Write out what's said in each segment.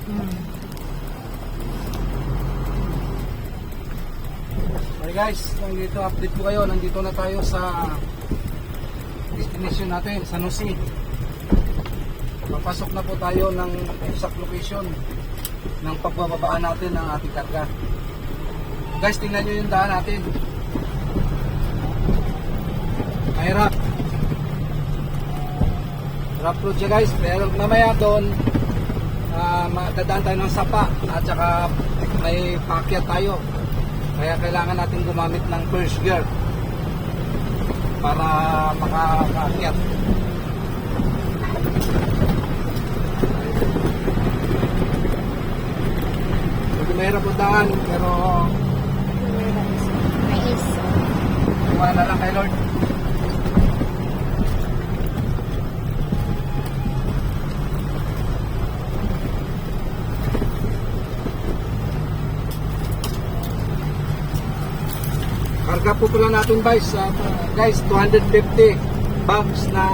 Okay guys, nandito update ko kayo. Nandito na tayo sa destination natin, San Jose. Papasok na po tayo ng exact location ng pagbababaan natin ng ating karga. Guys, tingnan nyo yung daan natin. Mahirap. Rough road siya guys, pero mamaya doon dadaan tayo ng sapa at saka may paakyat tayo. Kaya kailangan natin gumamit ng first gear para makaakyat. Medyo mahirap po daan, pero iwan na lang kay Lord. Karga po pala natin guys, 250 bags na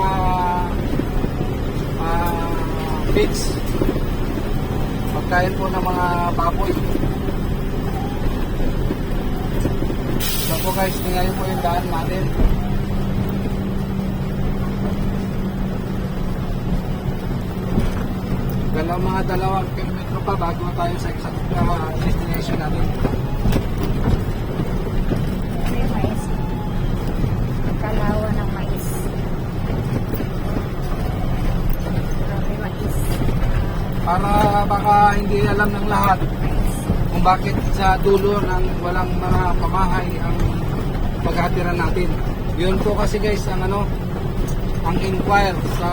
pigs. Pagkain po ng mga baboy. So po guys, tingnan po yung daan natin. Mga 2 kilometro pa bago tayo sa exact destination natin. Kalawa ng mais. Para baka hindi alam ng lahat kung bakit sa dulo ng walang mga pamahay ang paghatiran natin. Yun po kasi guys ang ang inquire sa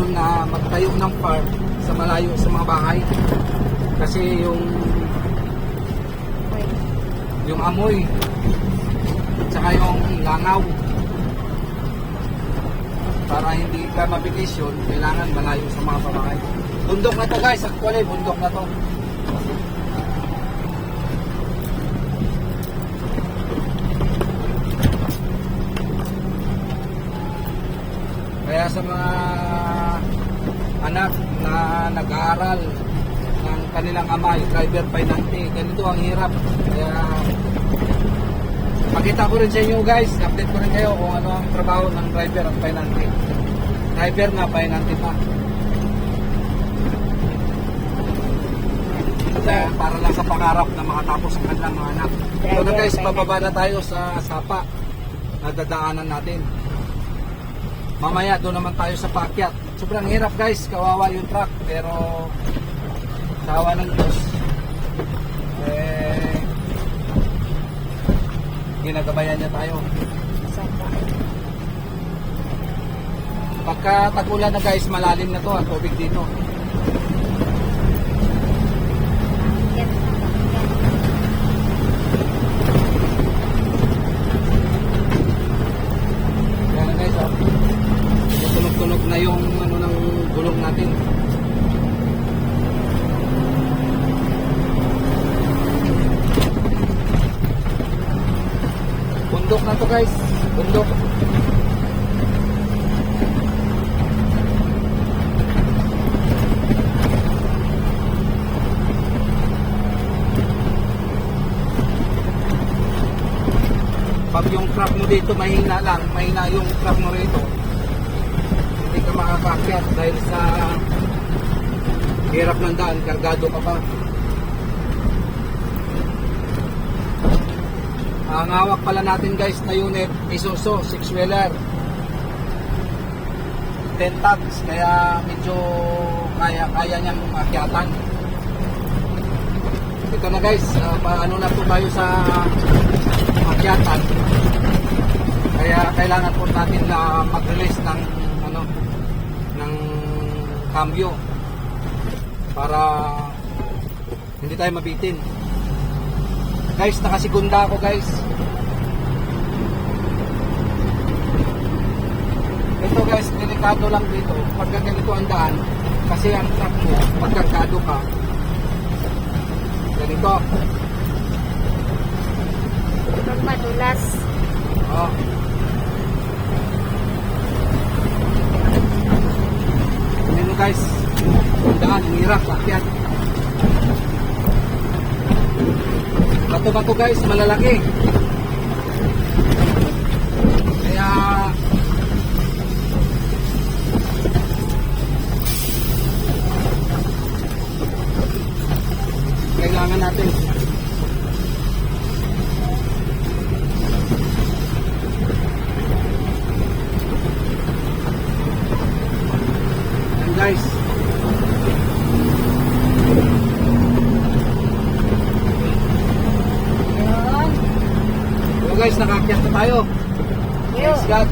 na magtayo ng farm sa malayo sa mga bahay. Kasi yung amoy tsaka yung langaw, para hindi ka mabikisyon, kailangan malayo sa mga bahay. Bundok na to guys, actually bundok na to. Kaya sa mga anak na nag-aaral ng kanilang ama, driver pinante, ganito ang hirap. Kaya pakita ko rin sa inyo guys, update ko rin kayo kung ano ang trabaho ng driver at pinante. Driver nga, pinante pa. Kaya para lang sa pangarap na makatapos ang kanilang mga anak. So na guys, pababa na tayo sa sapa na dadaanan natin. Mamaya doon naman tayo sa paakyat. Sobrang hirap guys, kawawa yung truck, pero sa awa ng Diyos ginagabayan niya tayo. Pagka tag-ulan na guys, malalim na to ang tubig dito. Yan guys, tunog-tunog na yung ng gulong natin. Bundok na to guys, bundok. Pag yung truck mo dito mahina lang, mahina yung truck mo rito, hindi ka makakakyat dahil sa hirap ng daan, kargado ka pa. Ang hawak pala natin guys na unit, Isuzu 6-wheeler 10 tons, kaya medyo kaya niyang akyatan. Ito na guys, paano na po tayo sa akyatan, kaya kailangan po natin na mag-release ng ng cambio para hindi tayo mabitin. Guys, nakasigunda ako guys. Ito guys, delikado lang dito pagka ganito ang daan, kasi ang truck mo, pagkargado ka ganito, Pag madulas. oh. Ano guys, Daan, ang hirap, akyat. Bato-bato guys, malalaki. Kaya kailangan natin and guys, Yun. so guys, nakakyat na tayo. Yun. Thanks God.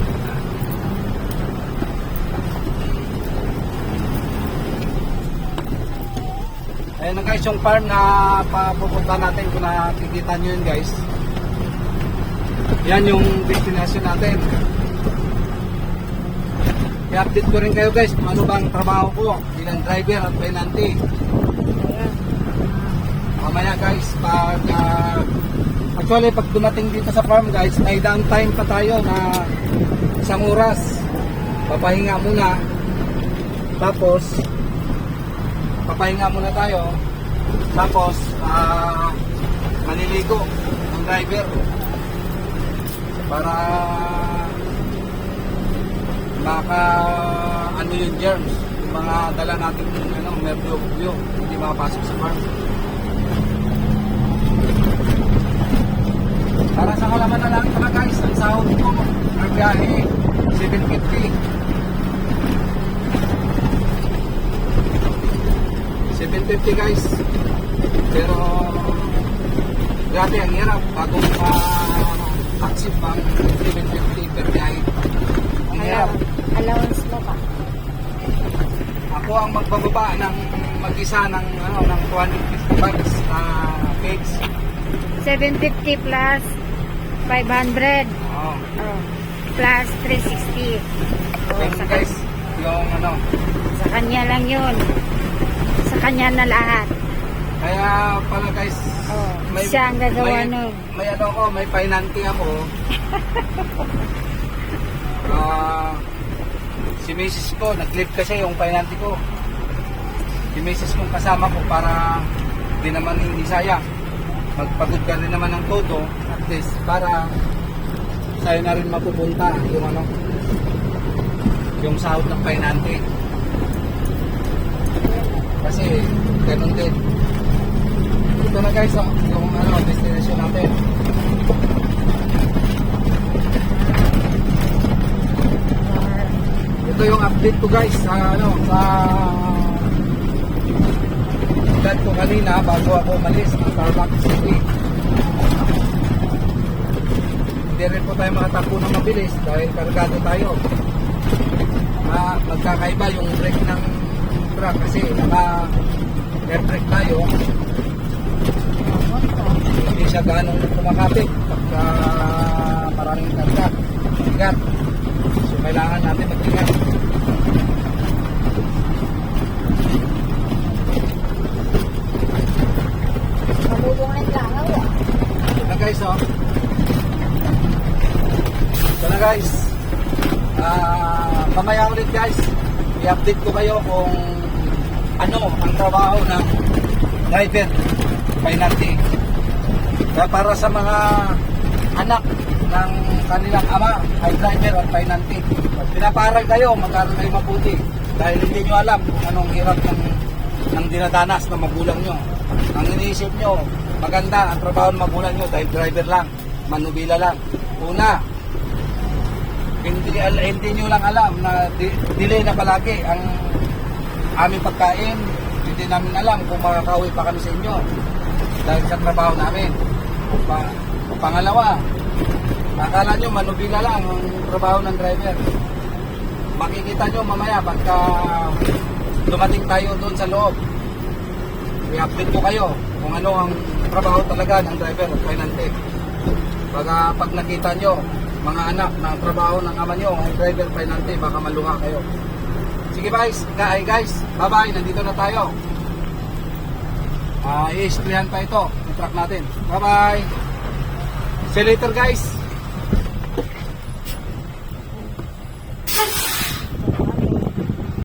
Ayan na guys yung farm na papupunta natin, kung nakikita nyo yun guys. Yan yung destination natin. I-update ko rin kayo guys kung ano bang trabaho ko bilang driver at penalty. Ayan. Mamaya guys, pag actually pag dumating dito sa farm guys, may downtime pa tayo na 1 oras. Papahinga muna. Tapos papahinga muna tayo. Tapos maliligo ang driver para maka ano yung germs, yung mga dala natin ano, mercury, hindi makapasok sa farm. Para sa kalaman na lang ito na guys, ang sahod ko ang biyahe 750. 750 guys. Pero grabe ang hirap bagong accept pang 750 per biyahe. Ang hirap. Allowance mo pa. Ako ang magbababa ng mag-isa ng ano ng 250 bucks na pigs. 750 plus 500. Oh. Oh. Plus 360. Oh, Thank you guys. Yung ano, sa kanya lang yun. Sa kanya na lahat. kaya pala guys, Oh, siya ang gagawa nun. May ano ako, may pinanty ako. Si Mrs. ko, nag-live kasi yung pinanty ko. Si Mrs. kong kasama ko para di naman hindi sayang. Magpagod ka rin naman ng todo, at least para sa'yo na rin mapupunta yung ano, yung sahod ng pinanty. Kasi ganun din. Ito na guys, oh, yung ano, destination natin. Ito yung update ko guys sa ano, sa edad ko kanina bago ako umalis ng Tarlac City. Hindi rin po tayo makatakbo ng mabilis dahil kargado tayo. Magkakaiba yung brake ng truck kasi naka-air brake tayo. Hindi siya ganong kumakapit pagka maraming karga. Ingat. So kailangan natin mag-ingat. Malulungan lang ako. Ito na guys, oh. Ito na guys. Mamaya ulit guys, i-update ko kayo kung ano ang trabaho ng driver penalty. Kaya para sa mga anak ng kanilang ama ay driver at penalty. Pag pinaparal kayo, mag-aral kayo mabuti dahil hindi nyo alam kung anong hirap ng dinadanas ng magulang nyo. Ang iniisip nyo, maganda ang trabaho ng magulang nyo dahil driver lang, manubila lang. Una, hindi nyo lang alam na delay na palagi ang aming pagkain. Hindi namin alam kung makakauwi pa kami sa inyo dahil sa trabaho namin. Pangalawa, akala nyo manubila lang ang trabaho ng driver. Makikita nyo mamaya pagka dumating tayo doon sa loob. I-update ko kayo kung ano ang trabaho talaga ng driver at penalty. Pag nakita nyo mga anak na trabaho ng ama nyo ang driver penalty, baka maluha kayo. Sige guys, bye bye, nandito na tayo. I-explain pa ito yung truck natin. Bye bye. See you later guys.